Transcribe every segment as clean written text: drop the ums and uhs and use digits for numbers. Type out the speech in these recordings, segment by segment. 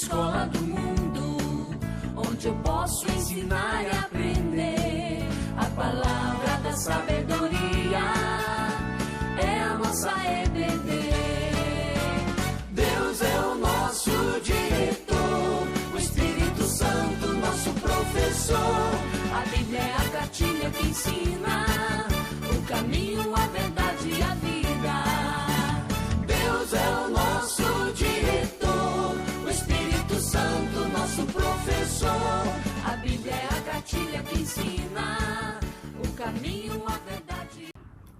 escola do mundo, onde eu posso ensinar e aprender. A palavra da sabedoria é a nossa EBD. Deus é o nosso diretor, o Espírito Santo nosso professor. A Bíblia é a cartilha que ensina o caminho, a verdade e a vida. Deus é o nosso diretor, o Espírito Santo nosso professor. A Bíblia é a cartilha que ensina o caminho, a verdade.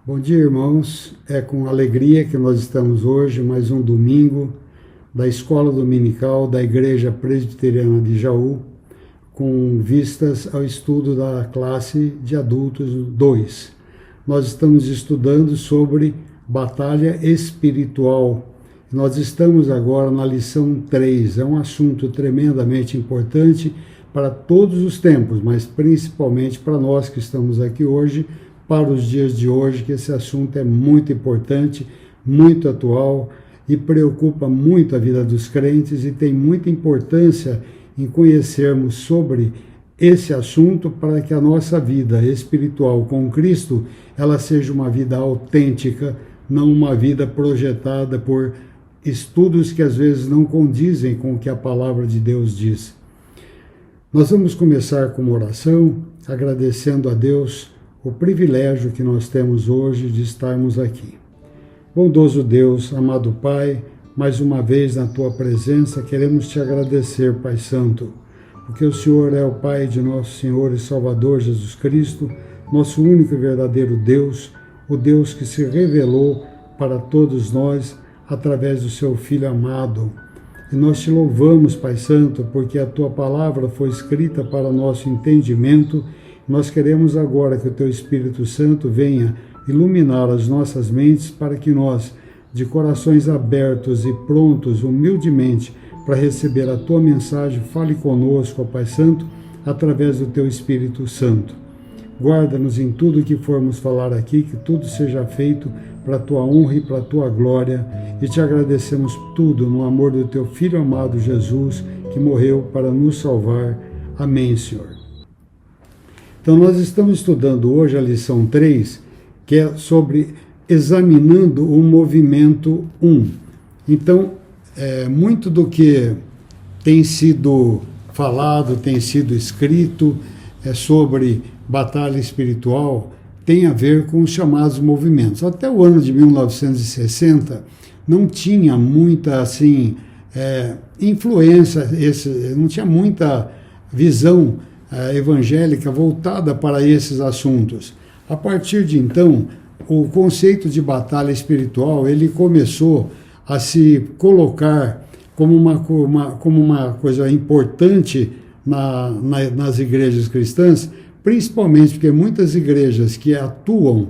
Bom dia, irmãos. É com alegria que nós estamos hoje, mais um domingo, da Escola Dominical da Igreja Presbiteriana de Jaú, com vistas ao estudo da classe de adultos 2. Nós estamos estudando sobre batalha espiritual. Nós estamos agora na lição 3. É um assunto tremendamente importante para todos os tempos, mas principalmente para nós que estamos aqui hoje, para os dias de hoje, que esse assunto é muito importante, muito atual e preocupa muito a vida dos crentes e tem muita importância em conhecermos sobre esse assunto para que a nossa vida espiritual com Cristo, ela seja uma vida autêntica, não uma vida projetada por estudos que às vezes não condizem com o que a palavra de Deus diz. Nós vamos começar com uma oração, agradecendo a Deus o privilégio que nós temos hoje de estarmos aqui. Bondoso Deus, amado Pai, mais uma vez na Tua presença, queremos Te agradecer, Pai Santo, porque o Senhor é o Pai de nosso Senhor e Salvador Jesus Cristo, nosso único e verdadeiro Deus, o Deus que se revelou para todos nós através do Seu Filho amado. E nós Te louvamos, Pai Santo, porque a Tua palavra foi escrita para nosso entendimento. Nós queremos agora que o Teu Espírito Santo venha iluminar as nossas mentes para que nós, de corações abertos e prontos, humildemente, para receber a Tua mensagem, fale conosco, ó Pai Santo, através do Teu Espírito Santo. Guarda-nos em tudo que formos falar aqui, que tudo seja feito para a Tua honra e para a Tua glória, e Te agradecemos tudo no amor do Teu Filho amado Jesus, que morreu para nos salvar. Amém, Senhor. Então, nós estamos estudando hoje a lição 3, que é sobre examinando o movimento 1. Então, muito do que tem sido falado, tem sido escrito sobre batalha espiritual, tem a ver com os chamados movimentos. Até o ano de 1960, não tinha muita influência, não tinha muita visão evangélica voltada para esses assuntos. A partir de então, o conceito de batalha espiritual ele começou a se colocar como uma coisa importante nas igrejas cristãs, principalmente porque muitas igrejas que atuam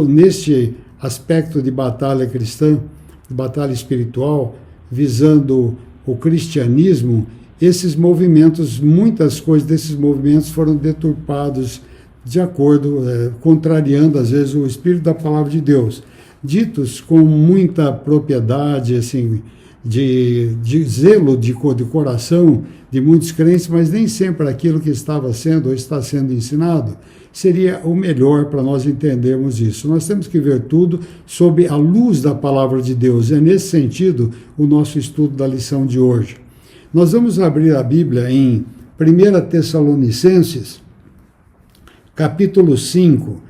neste aspecto de batalha cristã, de batalha espiritual, visando o cristianismo, esses movimentos, muitas coisas desses movimentos foram deturpados de acordo, contrariando às vezes o espírito da palavra de Deus, ditos com muita propriedade, assim, de zelo de coração de muitos crentes, mas nem sempre aquilo que estava sendo ou está sendo ensinado seria o melhor para nós entendermos isso. Nós temos que ver tudo sob a luz da palavra de Deus. É nesse sentido o nosso estudo da lição de hoje. Nós vamos abrir a Bíblia em 1 Tessalonicenses, capítulo 5,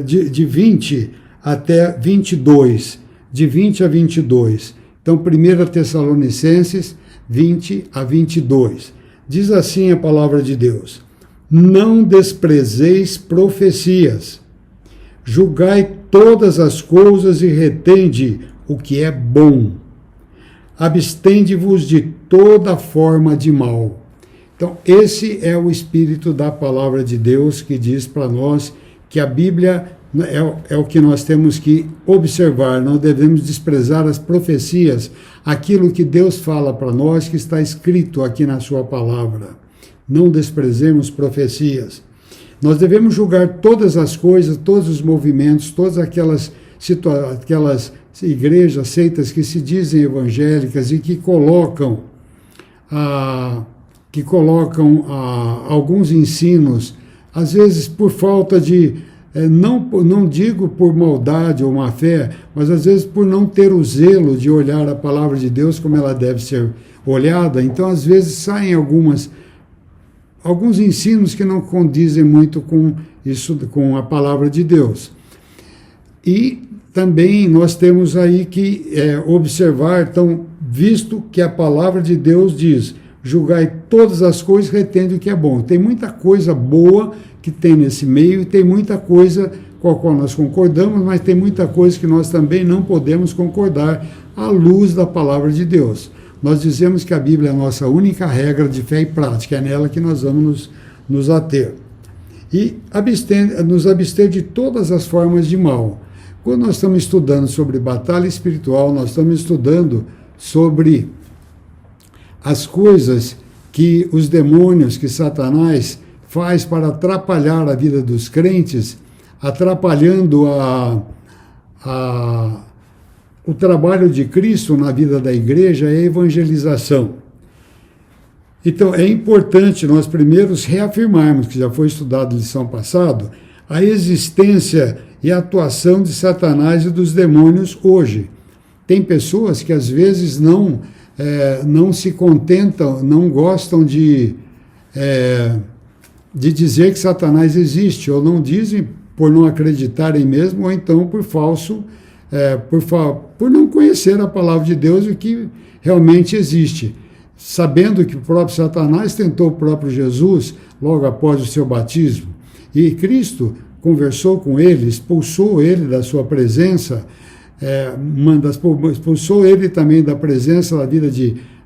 de 20 até 22, de 20 a 22. Então, 1 Tessalonicenses 20 a 22. Diz assim a palavra de Deus: não desprezeis profecias, julgai todas as coisas e retende o que é bom. Abstende-vos de toda forma de mal. Então, esse é o espírito da palavra de Deus que diz para nós que a Bíblia é o que nós temos que observar. Não devemos desprezar as profecias, aquilo que Deus fala para nós, que está escrito aqui na sua palavra. Não desprezemos profecias. Nós devemos julgar todas as coisas, todos os movimentos, todas aquelas igrejas, seitas que se dizem evangélicas e que colocam que colocam alguns ensinos, às vezes por falta de, não digo por maldade ou má fé, mas às vezes por não ter o zelo de olhar a palavra de Deus como ela deve ser olhada. Então, às vezes, saem alguns ensinos que não condizem muito com isso, com a palavra de Deus. E também nós temos aí que observar, então, visto que a palavra de Deus diz: julgai todas as coisas, retende o que é bom. Tem muita coisa boa que tem nesse meio, e tem muita coisa com a qual nós concordamos, mas tem muita coisa que nós também não podemos concordar à luz da palavra de Deus. Nós dizemos que a Bíblia é a nossa única regra de fé e prática, é nela que nós vamos nos ater. E nos abster de todas as formas de mal. Quando nós estamos estudando sobre batalha espiritual, nós estamos estudando sobre as coisas que os demônios, que Satanás faz para atrapalhar a vida dos crentes, atrapalhando o trabalho de Cristo na vida da igreja, é a evangelização. Então, é importante nós primeiros reafirmarmos, que já foi estudado na lição passada, a existência e a atuação de Satanás e dos demônios hoje. Tem pessoas que às vezes não se contentam, não gostam de dizer que Satanás existe, ou não dizem por não acreditarem mesmo, ou então por falso, por não conhecer a palavra de Deus e o que realmente existe, sabendo que o próprio Satanás tentou o próprio Jesus logo após o seu batismo, e Cristo conversou com ele, expulsou ele da sua presença, expulsou ele também da presença da vida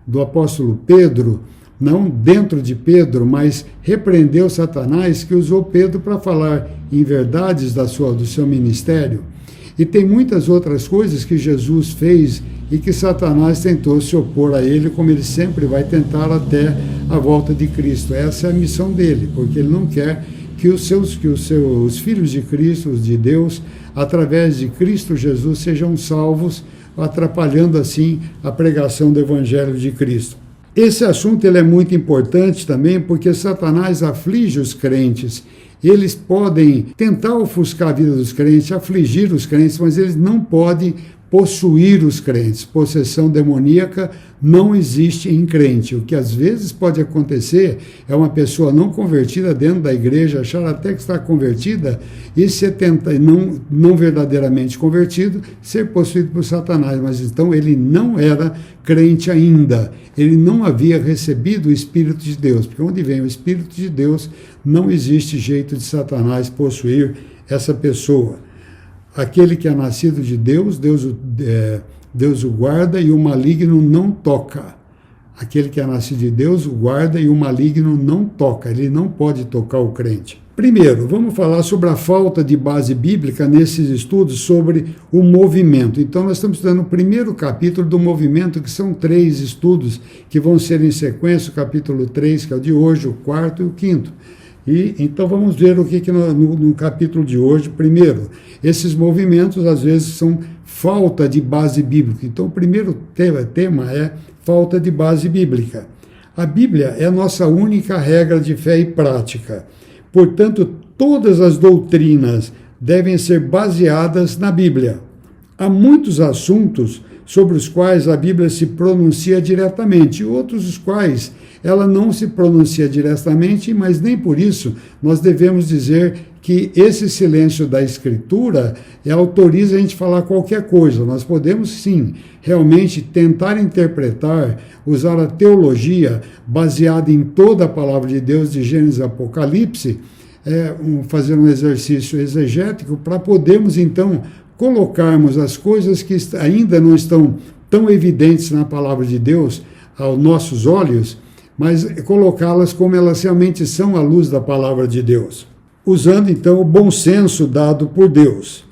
do apóstolo Pedro, não dentro de Pedro, mas repreendeu Satanás, que usou Pedro para falar em verdades do seu ministério. E tem muitas outras coisas que Jesus fez e que Satanás tentou se opor a ele, como ele sempre vai tentar até a volta de Cristo. Essa é a missão dele, porque ele não quer que os filhos de Cristo, de Deus, através de Cristo Jesus, sejam salvos, atrapalhando assim a pregação do Evangelho de Cristo. Esse assunto ele é muito importante também, porque Satanás aflige os crentes. Eles podem tentar ofuscar a vida dos crentes, afligir os crentes, mas eles não podem possuir os crentes. Possessão demoníaca não existe em crente. O que às vezes pode acontecer é uma pessoa não convertida dentro da igreja achar até que está convertida e se tenta, não verdadeiramente convertido, ser possuído por Satanás. Mas então ele não era crente ainda. Ele não havia recebido o Espírito de Deus, porque onde vem o Espírito de Deus, não existe jeito de Satanás possuir essa pessoa. Aquele que é nascido de Deus, Deus o guarda e o maligno não toca. Aquele que é nascido de Deus o guarda e o maligno não toca. Ele não pode tocar o crente. Primeiro, vamos falar sobre a falta de base bíblica nesses estudos sobre o movimento. Então, nós estamos estudando o primeiro capítulo do movimento, que são 3 estudos que vão ser em sequência, o capítulo 3, que é o de hoje, o 4º e o 5º. Então vamos ver o que no capítulo de hoje. Primeiro, esses movimentos às vezes são falta de base bíblica. Então o primeiro tema é falta de base bíblica. A Bíblia é a nossa única regra de fé e prática. Portanto, todas as doutrinas devem ser baseadas na Bíblia. Há muitos assuntos sobre os quais a Bíblia se pronuncia diretamente, outros os quais ela não se pronuncia diretamente, mas nem por isso nós devemos dizer que esse silêncio da Escritura autoriza a gente falar qualquer coisa. Nós podemos, sim, realmente tentar interpretar, usar a teologia baseada em toda a palavra de Deus, de Gênesis e Apocalipse, fazer um exercício exegético para podermos, então, colocarmos as coisas que ainda não estão tão evidentes na palavra de Deus aos nossos olhos, mas colocá-las como elas realmente são à luz da palavra de Deus, usando então o bom senso dado por Deus.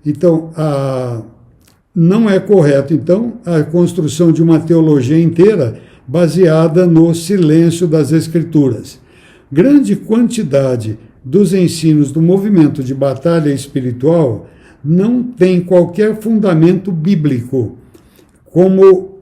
Então, não é correto, então, a construção de uma teologia inteira baseada no silêncio das Escrituras. Grande quantidade dos ensinos do movimento de batalha espiritual não tem qualquer fundamento bíblico, como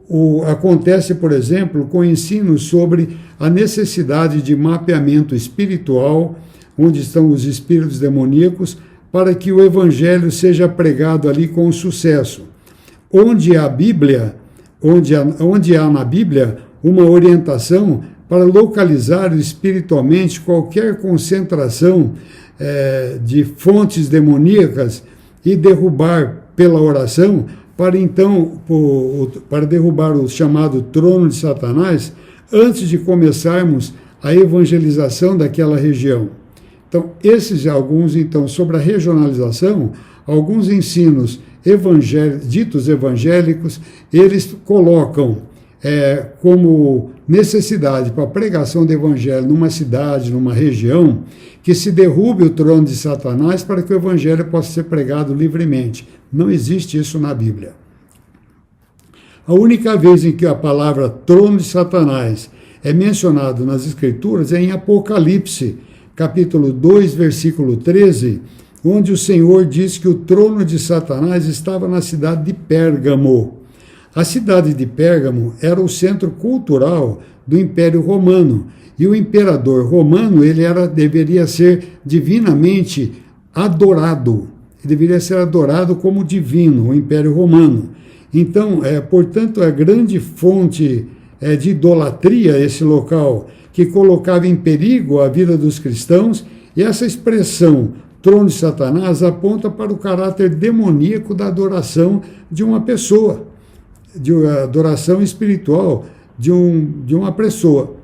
Acontece, por exemplo, com ensino sobre a necessidade de mapeamento espiritual, onde estão os espíritos demoníacos, para que o evangelho seja pregado ali com sucesso. Onde há na Bíblia uma orientação para localizar espiritualmente qualquer concentração de fontes demoníacas e derrubar pela oração, para derrubar o chamado trono de Satanás, antes de começarmos a evangelização daquela região. Então, sobre a regionalização, alguns ensinos ditos evangélicos, eles colocam como necessidade para a pregação do evangelho numa cidade, numa região, que se derrube o trono de Satanás para que o evangelho possa ser pregado livremente. Não existe isso na Bíblia. A única vez em que a palavra trono de Satanás é mencionado nas Escrituras é em Apocalipse, capítulo 2, versículo 13, onde o Senhor diz que o trono de Satanás estava na cidade de Pérgamo. A cidade de Pérgamo era o centro cultural do Império Romano, e o imperador romano deveria ser divinamente adorado, ele deveria ser adorado como divino, o Império Romano. Então, portanto, a grande fonte de idolatria esse local, que colocava em perigo a vida dos cristãos, e essa expressão trono de Satanás aponta para o caráter demoníaco da adoração de uma pessoa, de uma adoração espiritual de uma pessoa,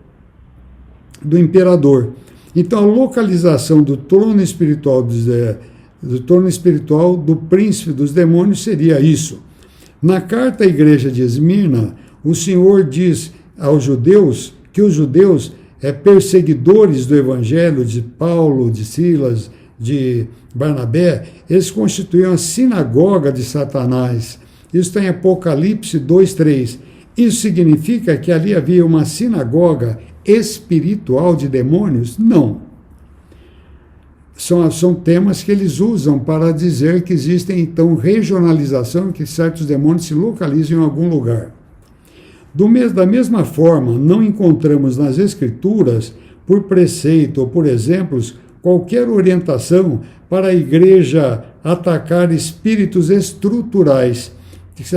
do imperador. Então, a localização do trono espiritual do príncipe dos demônios seria isso. Na carta à igreja de Esmirna, o Senhor diz aos judeus que os judeus, perseguidores do evangelho de Paulo, de Silas, de Barnabé, eles constituíam a sinagoga de Satanás. Isso está em Apocalipse 2:3. Isso significa que ali havia uma sinagoga espiritual de demônios? Não. São temas que eles usam para dizer que existe, então, regionalização, que certos demônios se localizam em algum lugar. Da mesma forma, não encontramos nas Escrituras, por preceito ou por exemplos, qualquer orientação para a igreja atacar espíritos estruturais,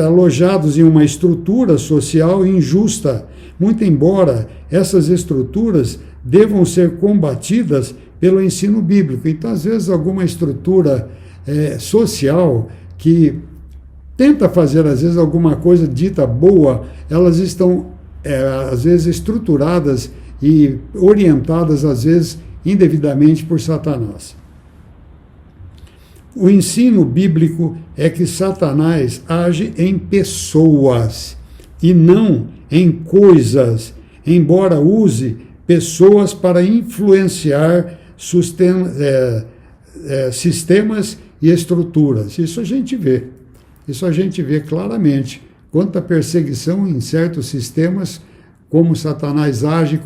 alojados em uma estrutura social injusta, muito embora essas estruturas devam ser combatidas pelo ensino bíblico. Então, às vezes, alguma estrutura social que tenta fazer, às vezes, alguma coisa dita boa, elas estão, às vezes, estruturadas e orientadas, às vezes, indevidamente por Satanás. O ensino bíblico é que Satanás age em pessoas e não em coisas, embora use pessoas para influenciar sistemas e estruturas. Isso a gente vê. Isso a gente vê claramente. Quanta perseguição em certos sistemas, como Satanás age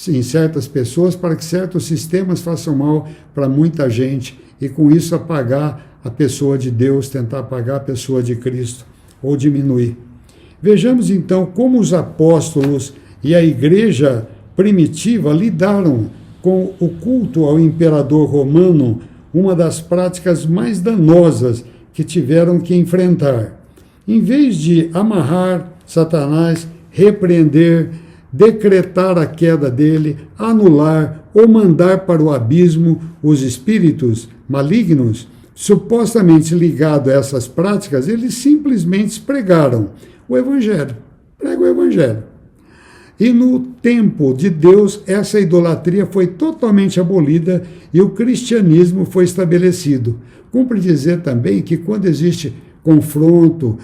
em certas pessoas para que certos sistemas façam mal para muita gente e com isso apagar a pessoa de Deus, tentar apagar a pessoa de Cristo ou diminuir. Vejamos então como os apóstolos e a igreja primitiva lidaram com o culto ao imperador romano, uma das práticas mais danosas que tiveram que enfrentar. Em vez de amarrar Satanás, repreender, decretar a queda dele, anular ou mandar para o abismo os espíritos malignos, supostamente ligados a essas práticas, eles simplesmente pregaram o Evangelho. Prega o Evangelho. E no tempo de Deus, essa idolatria foi totalmente abolida e o cristianismo foi estabelecido. Cumpre dizer também que quando existe confronto,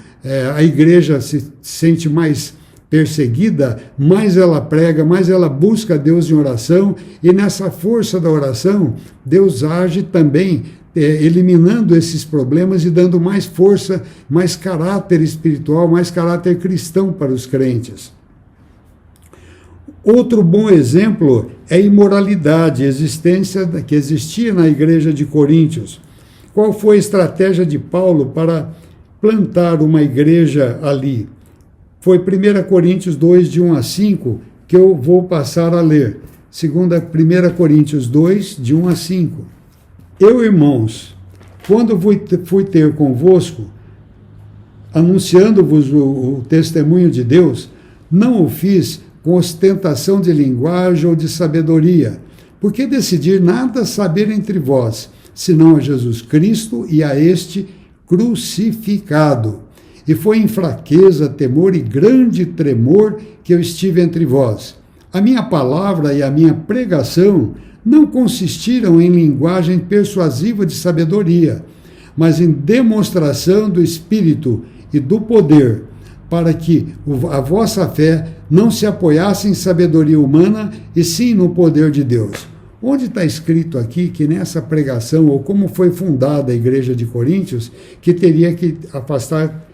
a igreja se sente mais perseguida, mais ela prega, mais ela busca Deus em oração, e nessa força da oração, Deus age também, eliminando esses problemas e dando mais força, mais caráter espiritual, mais caráter cristão para os crentes. Outro bom exemplo é a imoralidade, que existia na igreja de Coríntios. Qual foi a estratégia de Paulo para plantar uma igreja ali? foi 1 Coríntios 2, de 1 a 5, que eu vou passar a ler. 1 Coríntios 2, de 1 a 5. Eu, irmãos, quando fui ter convosco, anunciando-vos o testemunho de Deus, não o fiz com ostentação de linguagem ou de sabedoria, porque decidi nada saber entre vós, senão a Jesus Cristo e a este crucificado. E foi em fraqueza, temor e grande tremor que eu estive entre vós. A minha palavra e a minha pregação não consistiram em linguagem persuasiva de sabedoria, mas em demonstração do Espírito e do poder, para que a vossa fé não se apoiasse em sabedoria humana, e sim no poder de Deus. Onde está escrito aqui que nessa pregação, ou como foi fundada a igreja de Coríntios, que teria que afastar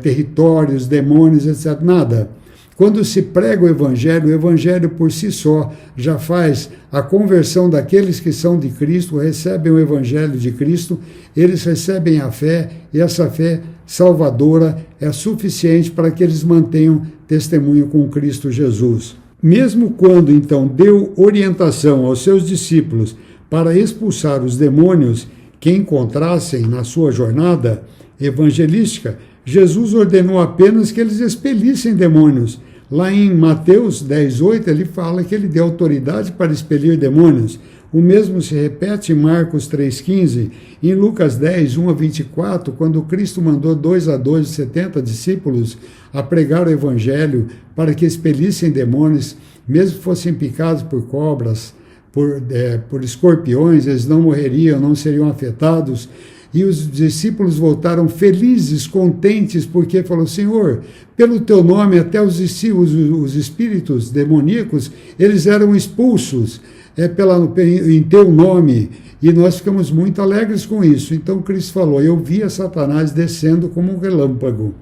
territórios, demônios, etc. Nada. Quando se prega o evangelho por si só já faz a conversão daqueles que são de Cristo, recebem o evangelho de Cristo, eles recebem a fé, e essa fé salvadora é suficiente para que eles mantenham testemunho com Cristo Jesus. Mesmo quando, então, deu orientação aos seus discípulos para expulsar os demônios que encontrassem na sua jornada evangelística, Jesus ordenou apenas que eles expelissem demônios. Lá em Mateus 10:8, ele fala que ele deu autoridade para expelir demônios. O mesmo se repete em Marcos 3,15, em Lucas 10, 1 a 24, quando Cristo mandou 2 a 2, 70 discípulos a pregar o evangelho para que expelissem demônios, mesmo que fossem picados por cobras, por escorpiões, eles não morreriam, não seriam afetados. E os discípulos voltaram felizes, contentes, porque falou: Senhor, pelo teu nome até os espíritos demoníacos, eles eram expulsos em teu nome. E nós ficamos muito alegres com isso. Então Cristo falou: eu via Satanás descendo como um relâmpago.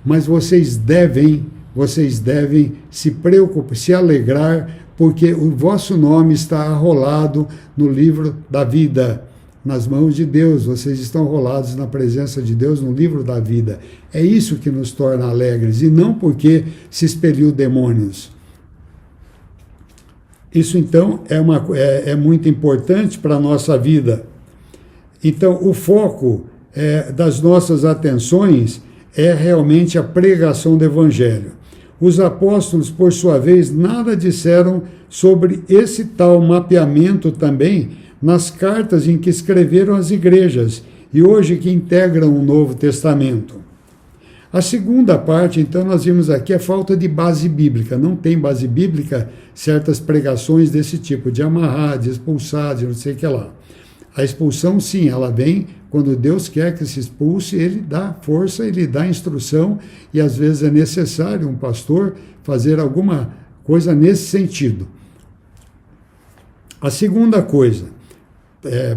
Mas vocês devem se preocupar, se alegrar, porque o vosso nome está arrolado no livro da vida. Nas mãos de Deus, vocês estão rolados na presença de Deus no livro da vida. É isso que nos torna alegres, e não porque se expeliu demônios. Isso, então, é muito importante para a nossa vida. Então, o foco das nossas atenções é realmente a pregação do Evangelho. Os apóstolos, por sua vez, nada disseram sobre esse tal mapeamento também nas cartas em que escreveram as igrejas e hoje que integram o Novo Testamento. A segunda parte, então, nós vimos aqui a falta de base bíblica. Não tem base bíblica certas pregações desse tipo, de amarrar, de expulsar, de não sei o que lá. A expulsão, sim, ela vem quando Deus quer que se expulse, ele dá força, ele dá instrução, e às vezes é necessário um pastor fazer alguma coisa nesse sentido. A segunda coisa,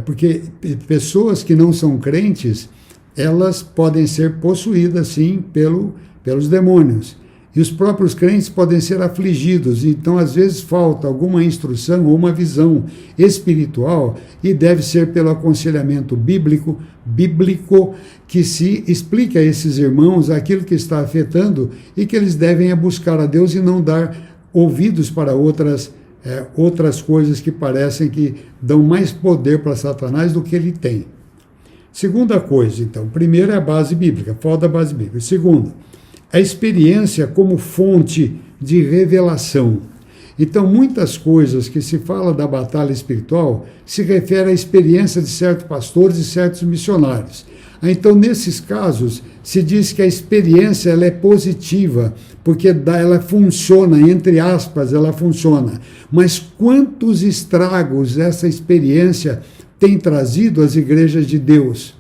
porque pessoas que não são crentes, elas podem ser possuídas, sim, pelos demônios. E os próprios crentes podem ser afligidos. Então, às vezes, falta alguma instrução ou uma visão espiritual, e deve ser pelo aconselhamento bíblico que se explique a esses irmãos aquilo que está afetando, e que eles devem buscar a Deus e não dar ouvidos para outras coisas que parecem que dão mais poder para Satanás do que ele tem. Segunda coisa, então, primeiro é a base bíblica, falta a base bíblica. Segundo, a experiência como fonte de revelação. Então, muitas coisas que se fala da batalha espiritual se refere à experiência de certos pastores e certos missionários. Então, nesses casos, se diz que a experiência ela é positiva, porque ela funciona, entre aspas, ela funciona. Mas quantos estragos essa experiência tem trazido às igrejas de Deus?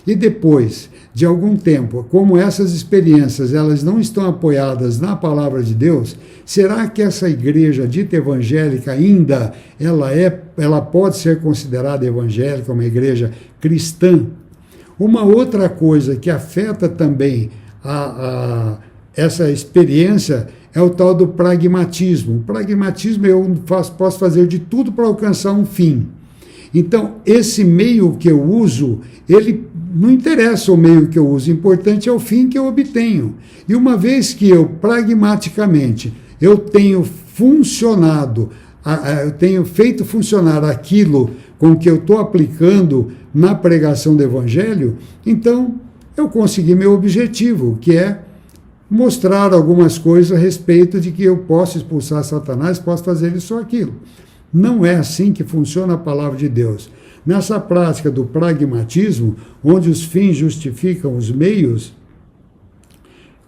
E depois de algum tempo, como essas experiências elas não estão apoiadas na palavra de Deus, será que essa igreja dita evangélica ainda ela pode ser considerada evangélica, uma igreja cristã? Uma outra coisa que afeta também essa experiência é o tal do pragmatismo. O pragmatismo posso fazer de tudo para alcançar um fim. Então, esse meio que eu uso, ele não interessa o meio que eu uso, o importante é o fim que eu obtenho. E uma vez que eu, pragmaticamente, eu tenho funcionado, eu tenho feito funcionar aquilo com que eu estou aplicando na pregação do Evangelho, então eu consegui meu objetivo, que é mostrar algumas coisas a respeito de que eu posso expulsar Satanás, posso fazer isso ou aquilo. Não é assim que funciona a palavra de Deus. Nessa prática do pragmatismo, onde os fins justificam os meios,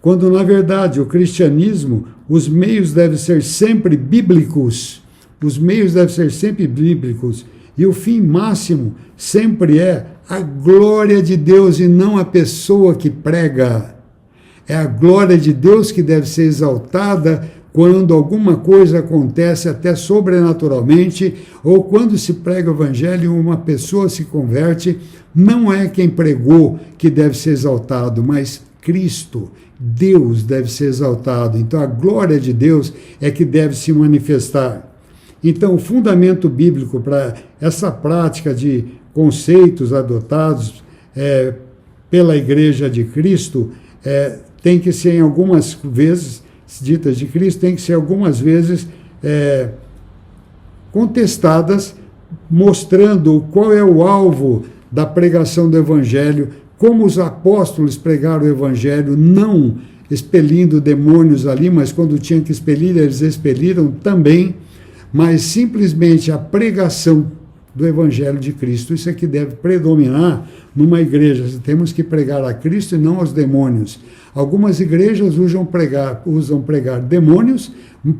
quando na verdade o cristianismo, os meios devem ser sempre bíblicos, os meios devem ser sempre bíblicos, e o fim máximo sempre é a glória de Deus e não a pessoa que prega. É a glória de Deus que deve ser exaltada quando alguma coisa acontece até sobrenaturalmente, ou quando se prega o Evangelho e uma pessoa se converte, não é quem pregou que deve ser exaltado, mas Cristo, Deus deve ser exaltado. Então a glória de Deus é que deve se manifestar. Então o fundamento bíblico para essa prática de conceitos adotados pela Igreja de Cristo tem que ser, em algumas vezes, ditas de Cristo, tem que ser algumas vezes contestadas, mostrando qual é o alvo da pregação do Evangelho, como os apóstolos pregaram o Evangelho, não expelindo demônios ali, mas quando tinham que expelir, eles expeliram também, mas simplesmente a pregação do Evangelho de Cristo. Isso é que deve predominar numa igreja. Temos que pregar a Cristo e não aos demônios. Algumas igrejas usam pregar demônios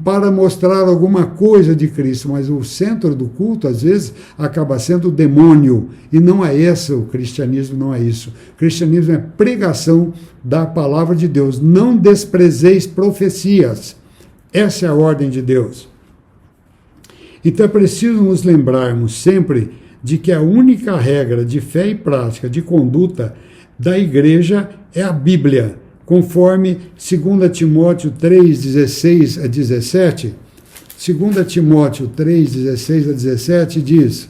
para mostrar alguma coisa de Cristo, mas o centro do culto, às vezes, acaba sendo o demônio. E não é esse, o cristianismo não é isso. O cristianismo é pregação da palavra de Deus. Não desprezeis profecias. Essa é a ordem de Deus. Então é preciso nos lembrarmos sempre de que a única regra de fé e prática, de conduta da igreja é a Bíblia, conforme 2 Timóteo 3, 16 a 17. 2 Timóteo 3, 16 a 17 diz: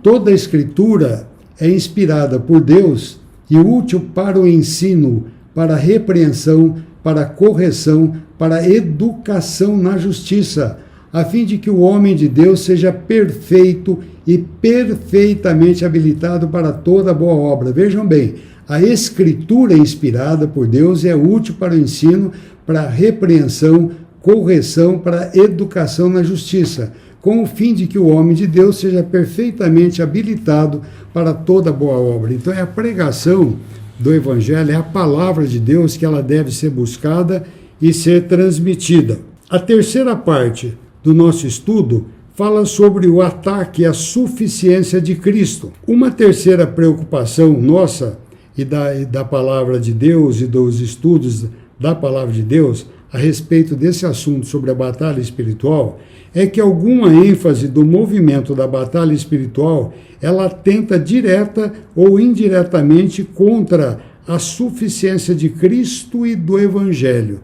toda a Escritura é inspirada por Deus e útil para o ensino, para a repreensão, para a correção, para a educação na justiça, a fim de que o homem de Deus seja perfeito e perfeitamente habilitado para toda boa obra. Vejam bem, a Escritura é inspirada por Deus e é útil para o ensino, para a repreensão, correção, para a educação na justiça, com o fim de que o homem de Deus seja perfeitamente habilitado para toda boa obra. Então é a pregação do Evangelho, é a palavra de Deus que ela deve ser buscada e ser transmitida. A terceira parte do nosso estudo fala sobre o ataque à suficiência de Cristo. Uma terceira preocupação nossa e da palavra de Deus e dos estudos da palavra de Deus a respeito desse assunto sobre a batalha espiritual é que alguma ênfase do movimento da batalha espiritual ela atenta direta ou indiretamente contra a suficiência de Cristo e do Evangelho.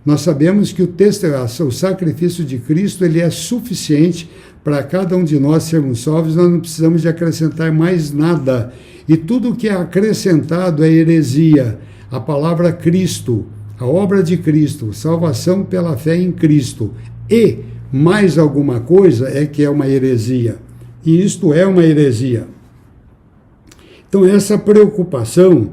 Nós sabemos que o sacrifício de Cristo ele é suficiente para cada um de nós sermos salvos, nós não precisamos de acrescentar mais nada. E tudo que é acrescentado é heresia. A palavra Cristo, a obra de Cristo, salvação pela fé em Cristo e mais alguma coisa é que é uma heresia. E isto é uma heresia. Então essa preocupação,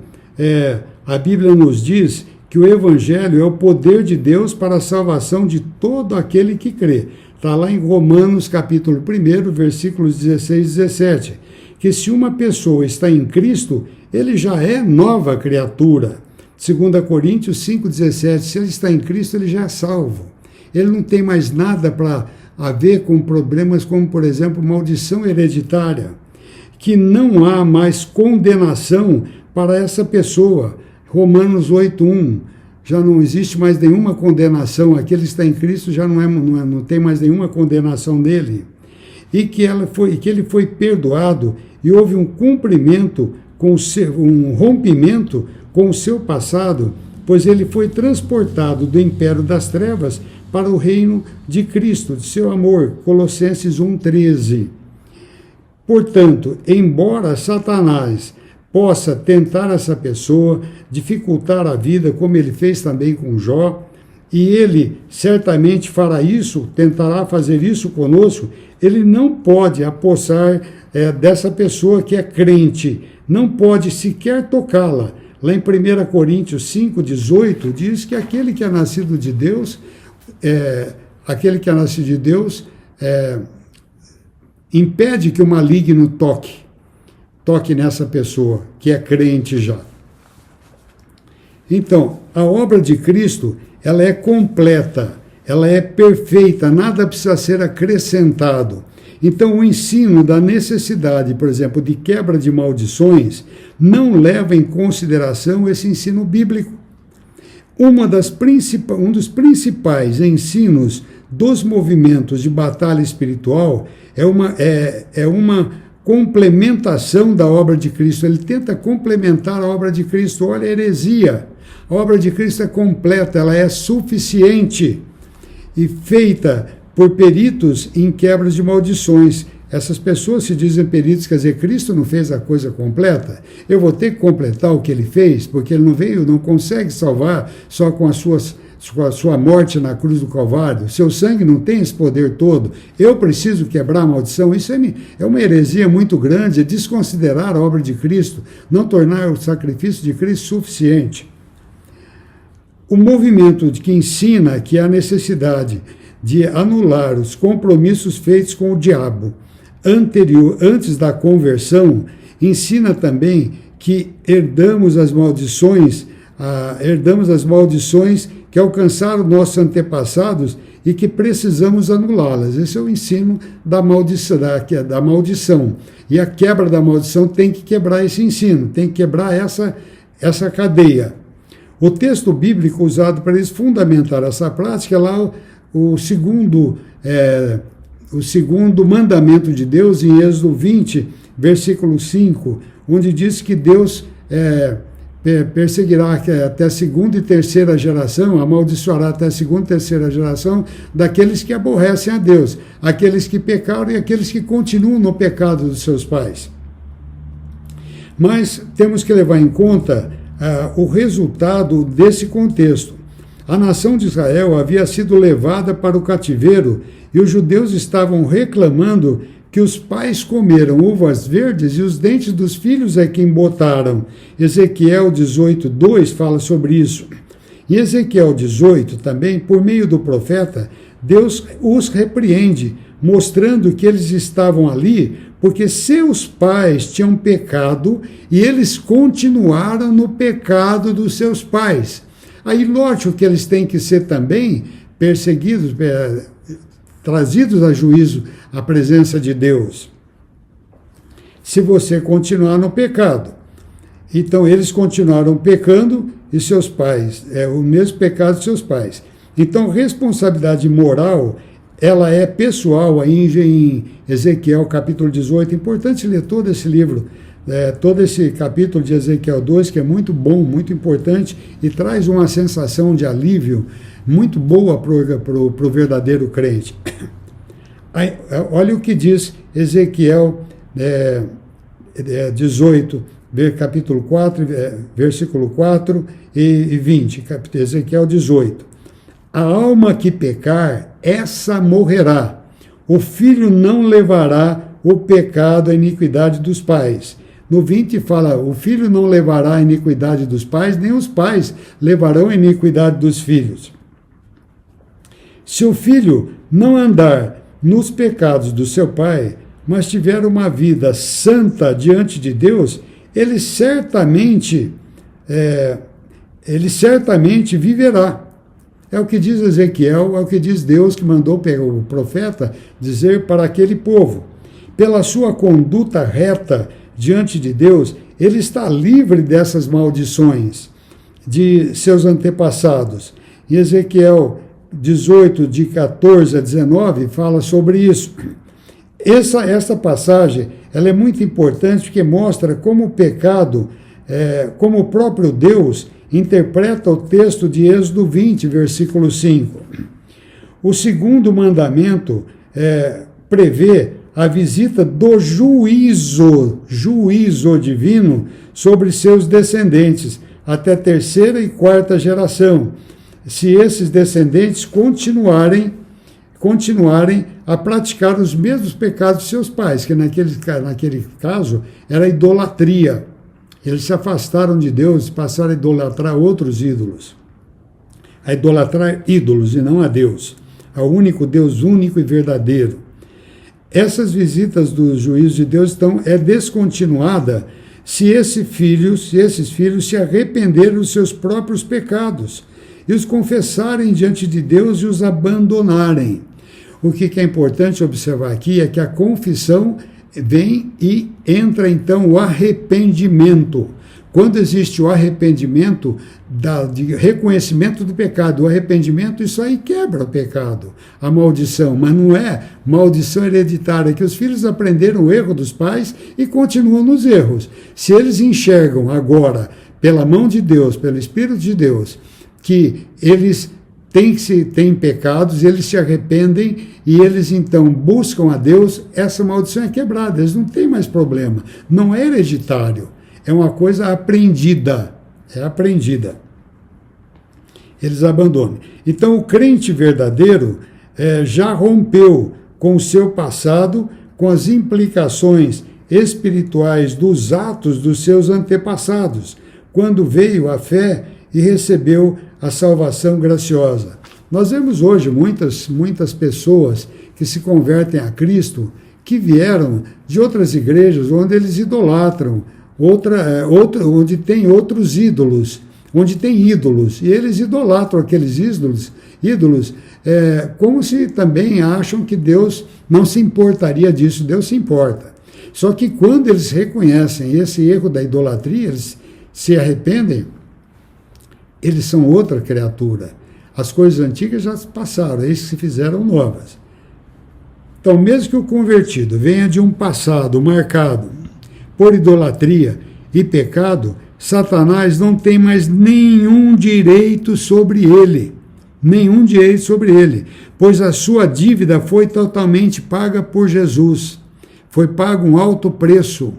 a Bíblia nos diz que o Evangelho é o poder de Deus para a salvação de todo aquele que crê. Está lá em Romanos capítulo 1, versículos 16 e 17, que se uma pessoa está em Cristo, ele já é nova criatura. 2 Coríntios 5,17, se ele está em Cristo, ele já é salvo. Ele não tem mais nada para ver com problemas como, por exemplo, maldição hereditária, que não há mais condenação para essa pessoa. Romanos 8,1, já não existe mais nenhuma condenação, aquele que está em Cristo já não tem mais nenhuma condenação dele, e que ele foi perdoado e houve um cumprimento, um rompimento com o seu passado, pois ele foi transportado do império das trevas para o reino de Cristo, de seu amor, Colossenses 1,13. Portanto, embora Satanás possa tentar essa pessoa, dificultar a vida, como ele fez também com Jó, e ele certamente fará isso, tentará fazer isso conosco. Ele não pode apossar dessa pessoa que é crente, não pode sequer tocá-la. Lá em 1 Coríntios 5,18 diz que aquele que é nascido de Deus, impede que o maligno toque nessa pessoa, que é crente já. Então, a obra de Cristo, ela é completa, ela é perfeita, nada precisa ser acrescentado. Então, o ensino da necessidade, por exemplo, de quebra de maldições, não leva em consideração esse ensino bíblico. Um dos principais ensinos dos movimentos de batalha espiritual é uma complementação da obra de Cristo. Ele tenta complementar a obra de Cristo. Olha a heresia. A obra de Cristo é completa, ela é suficiente e feita por peritos em quebras de maldições. Essas pessoas se dizem peritos, quer dizer, Cristo não fez a coisa completa? Eu vou ter que completar o que ele fez, porque ele não consegue salvar só com a sua morte na cruz do Calvário. Seu sangue não tem esse poder todo. Eu preciso quebrar a maldição. Isso é uma heresia muito grande, é desconsiderar a obra de Cristo, não tornar o sacrifício de Cristo suficiente. O movimento que ensina que há necessidade de anular os compromissos feitos com o diabo antes da conversão, ensina também que herdamos as maldições que alcançaram nossos antepassados e que precisamos anulá-las. Esse é o ensino da maldição. E a quebra da maldição tem que quebrar esse ensino, tem que quebrar essa cadeia. O texto bíblico usado para eles fundamentar essa prática é lá o segundo mandamento de Deus, em Êxodo 20, versículo 5, onde diz que Deus perseguirá até a segunda e terceira geração, amaldiçoará até a segunda e terceira geração daqueles que aborrecem a Deus, aqueles que pecaram e aqueles que continuam no pecado dos seus pais. Mas temos que levar em conta o resultado desse contexto. A nação de Israel havia sido levada para o cativeiro e os judeus estavam reclamando que os pais comeram uvas verdes e os dentes dos filhos é que embotaram. Ezequiel 18:2 fala sobre isso. Em Ezequiel 18 também, por meio do profeta, Deus os repreende, mostrando que eles estavam ali porque seus pais tinham pecado e eles continuaram no pecado dos seus pais. Aí, lógico que eles têm que ser também perseguidos, trazidos a juízo à presença de Deus, se você continuar no pecado. Então, eles continuaram pecando e seus pais, o mesmo pecado de seus pais. Então, responsabilidade moral, ela é pessoal, aí em Ezequiel capítulo 18, é importante ler todo esse livro, todo esse capítulo de Ezequiel 2, que é muito bom, muito importante, e traz uma sensação de alívio muito boa para o verdadeiro crente. Aí, olha o que diz Ezequiel 18, capítulo 4, versículo 4 e 20, Ezequiel 18. A alma que pecar, essa morrerá. O filho não levará o pecado, a iniquidade dos pais. No 20 fala, o filho não levará a iniquidade dos pais, nem os pais levarão a iniquidade dos filhos. Se o filho não andar nos pecados do seu pai, mas tiver uma vida santa diante de Deus, ele certamente viverá. É o que diz Ezequiel, é o que diz Deus, que mandou o profeta dizer para aquele povo. Pela sua conduta reta diante de Deus, ele está livre dessas maldições de seus antepassados. Em Ezequiel 18, de 14 a 19, fala sobre isso. Essa passagem ela é muito importante porque mostra como o pecado, como o próprio Deus interpreta o texto de Êxodo 20, versículo 5. O segundo mandamento prevê a visita do juízo divino sobre seus descendentes, até terceira e quarta geração, se esses descendentes continuarem a praticar os mesmos pecados de seus pais, que naquele caso era idolatria. Eles se afastaram de Deus e passaram a idolatrar outros ídolos. A idolatrar ídolos e não a Deus, ao único Deus único e verdadeiro. Essas visitas do juízo de Deus é descontinuada se esses filhos se arrependerem dos seus próprios pecados e os confessarem diante de Deus e os abandonarem. O que é importante observar aqui é que a confissão vem e entra então o arrependimento. Quando existe o arrependimento, de reconhecimento do pecado, o arrependimento, isso aí quebra o pecado, a maldição, mas não é maldição hereditária, que os filhos aprenderam o erro dos pais e continuam nos erros. Se eles enxergam agora, pela mão de Deus, pelo Espírito de Deus, que eles têm pecados, eles se arrependem e eles então buscam a Deus, essa maldição é quebrada, eles não têm mais problema. Não é hereditário, é uma coisa aprendida, Eles abandonam. Então o crente verdadeiro já rompeu com o seu passado, com as implicações espirituais dos atos dos seus antepassados, quando veio à fé e recebeu a salvação graciosa. Nós vemos hoje muitas pessoas que se convertem a Cristo, que vieram de outras igrejas onde eles idolatram, onde tem outros ídolos, onde tem ídolos, e eles idolatram aqueles ídolos como se também acham que Deus não se importaria disso. Deus se importa. Só que quando eles reconhecem esse erro da idolatria, eles se arrependem, eles são outra criatura. As coisas antigas já passaram, eles se fizeram novas. Então, mesmo que o convertido venha de um passado marcado por idolatria e pecado, Satanás não tem mais nenhum direito sobre ele, pois a sua dívida foi totalmente paga por Jesus. Foi pago um alto preço.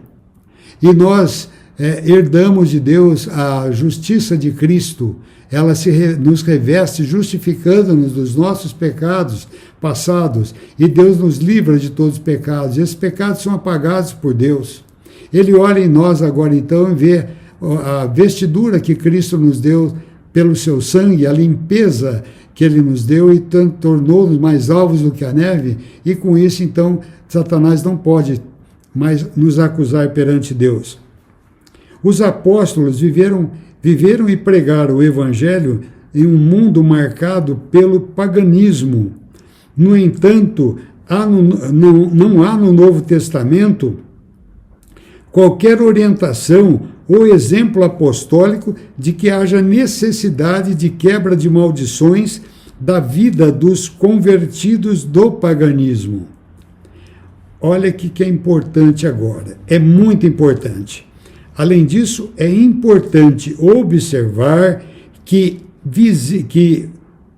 E nós herdamos de Deus a justiça de Cristo. Ela nos reveste, justificando-nos dos nossos pecados passados, e Deus nos livra de todos os pecados. Esses pecados são apagados por Deus. Ele olha em nós agora então e vê a vestidura que Cristo nos deu pelo seu sangue, a limpeza que ele nos deu e tornou-nos mais alvos do que a neve, e com isso então Satanás não pode mais nos acusar perante Deus. Os apóstolos viveram e pregaram o evangelho em um mundo marcado pelo paganismo. No entanto, não há no Novo Testamento qualquer orientação ou exemplo apostólico de que haja necessidade de quebra de maldições da vida dos convertidos do paganismo. Olha que é importante agora, é muito importante. Além disso, é importante observar que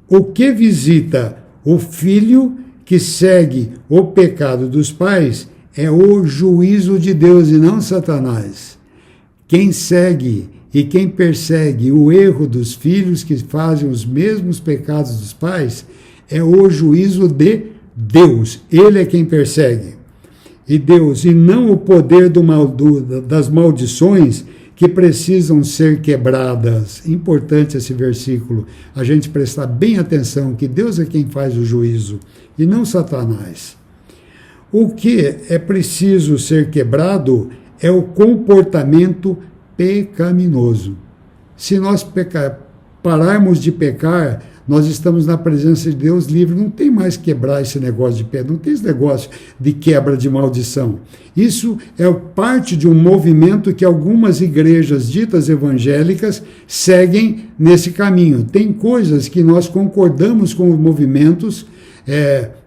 o que visita o filho que segue o pecado dos pais é o juízo de Deus e não Satanás. Quem segue e quem persegue o erro dos filhos que fazem os mesmos pecados dos pais é o juízo de Deus. Ele é quem persegue. E Deus, e não o poder das maldições que precisam ser quebradas. Importante esse versículo, a gente prestar bem atenção que Deus é quem faz o juízo e não Satanás. O que é preciso ser quebrado é o comportamento pecaminoso. Se nós pararmos de pecar, nós estamos na presença de Deus livre, não tem mais quebrar esse negócio de pé, não tem esse negócio de quebra de maldição. Isso é parte de um movimento que algumas igrejas ditas evangélicas seguem nesse caminho. Tem coisas que nós concordamos com os movimentos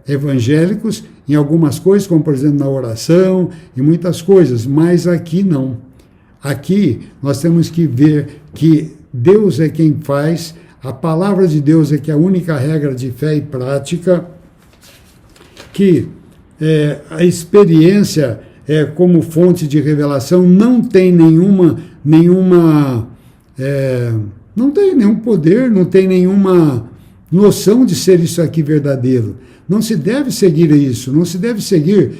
evangélicos, em algumas coisas, como por exemplo na oração e muitas coisas, mas aqui não. Aqui nós temos que ver que Deus é quem faz. A palavra de Deus é que é a única regra de fé e prática, que a experiência como fonte de revelação não tem não tem nenhum poder, não tem nenhuma noção de ser isso aqui verdadeiro. Não se deve seguir isso, não se deve seguir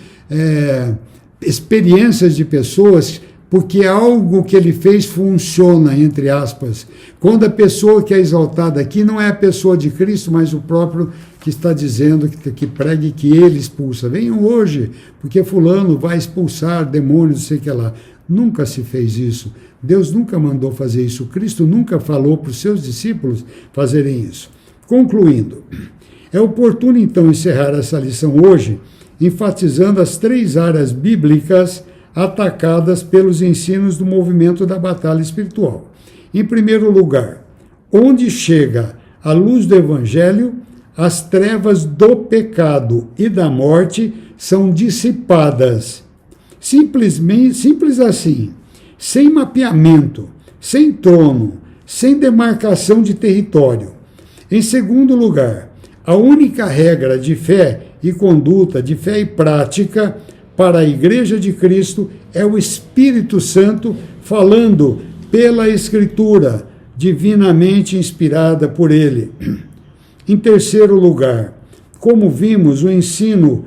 experiências de pessoas, porque algo que ele fez funciona, entre aspas. Quando a pessoa que é exaltada aqui não é a pessoa de Cristo, mas o próprio que está dizendo que pregue que ele expulsa. Venham hoje, porque fulano vai expulsar demônios, sei que lá. Nunca se fez isso. Deus nunca mandou fazer isso. Cristo nunca falou para os seus discípulos fazerem isso. Concluindo, é oportuno então encerrar essa lição hoje, enfatizando as 3 áreas bíblicas atacadas pelos ensinos do movimento da batalha espiritual. Em primeiro lugar, onde chega a luz do Evangelho, as trevas do pecado e da morte são dissipadas. Simples assim, sem mapeamento, sem trono, sem demarcação de território. Em segundo lugar, a única regra de fé e conduta, de fé e prática para a Igreja de Cristo é o Espírito Santo falando pela Escritura, divinamente inspirada por Ele. Em terceiro lugar, como vimos, o ensino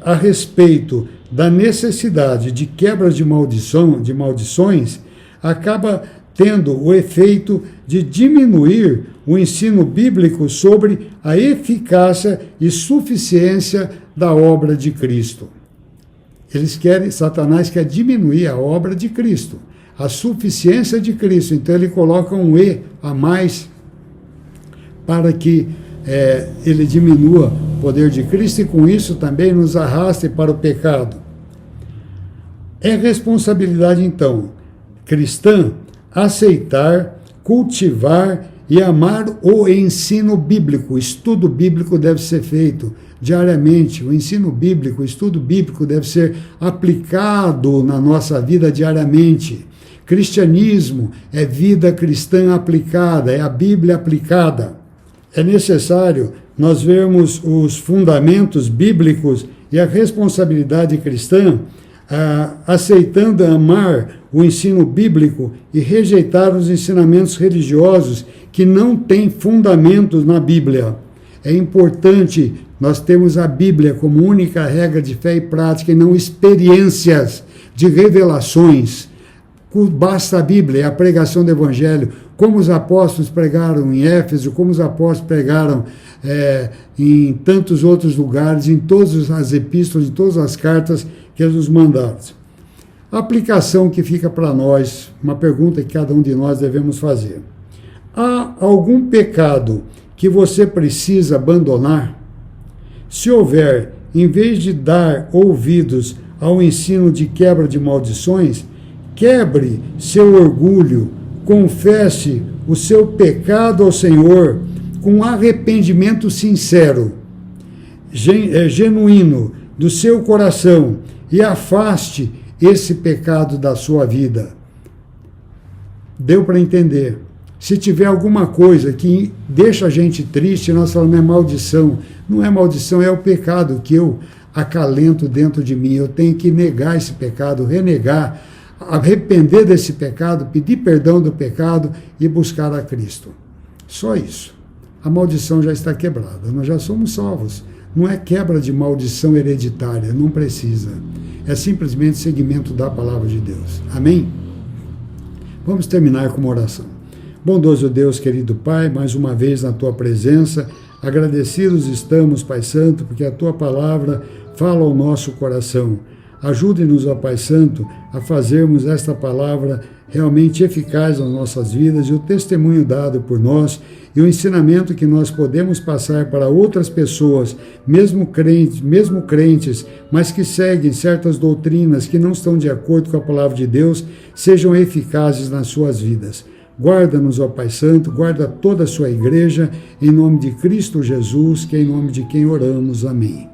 a respeito da necessidade de quebras de maldições acaba tendo o efeito de diminuir o ensino bíblico sobre a eficácia e suficiência da obra de Cristo. Satanás quer diminuir a obra de Cristo, a suficiência de Cristo. Então ele coloca um E a mais para que ele diminua o poder de Cristo e com isso também nos arraste para o pecado. É responsabilidade, então, cristã aceitar, cultivar e amar o ensino bíblico. O estudo bíblico deve ser feito diariamente. O ensino bíblico, o estudo bíblico deve ser aplicado na nossa vida diariamente. Cristianismo é vida cristã aplicada, é a Bíblia aplicada. É necessário nós vermos os fundamentos bíblicos e a responsabilidade cristã, aceitando amar o ensino bíblico e rejeitar os ensinamentos religiosos que não têm fundamentos na Bíblia. É importante nós termos a Bíblia como única regra de fé e prática e não experiências de revelações. Basta a Bíblia, é a pregação do Evangelho, como os apóstolos pregaram em Éfeso, como os apóstolos pregaram em tantos outros lugares, em todas as epístolas, em todas as cartas que eles nos mandaram. A aplicação que fica para nós, uma pergunta que cada um de nós devemos fazer. Há algum pecado que você precisa abandonar? Se houver, em vez de dar ouvidos ao ensino de quebra de maldições, quebre seu orgulho, confesse o seu pecado ao Senhor com arrependimento sincero, genuíno do seu coração e afaste esse pecado da sua vida. Deu para entender? Se tiver alguma coisa que deixa a gente triste, nós falamos, é maldição. Não é maldição, é o pecado que eu acalento dentro de mim. Eu tenho que negar esse pecado, renegar, arrepender desse pecado, pedir perdão do pecado e buscar a Cristo. Só isso. A maldição já está quebrada, nós já somos salvos. Não é quebra de maldição hereditária, não precisa. É simplesmente seguimento da palavra de Deus. Amém? Vamos terminar com uma oração. Bondoso Deus, querido Pai, mais uma vez na Tua presença, agradecidos estamos, Pai Santo, porque a Tua palavra fala ao nosso coração. Ajude-nos, ó Pai Santo, a fazermos esta palavra realmente eficaz nas nossas vidas e o testemunho dado por nós e o ensinamento que nós podemos passar para outras pessoas, mesmo crentes, mas que seguem certas doutrinas que não estão de acordo com a palavra de Deus, sejam eficazes nas suas vidas. Guarda-nos, ó Pai Santo, guarda toda a sua igreja, em nome de Cristo Jesus, que é em nome de quem oramos. Amém.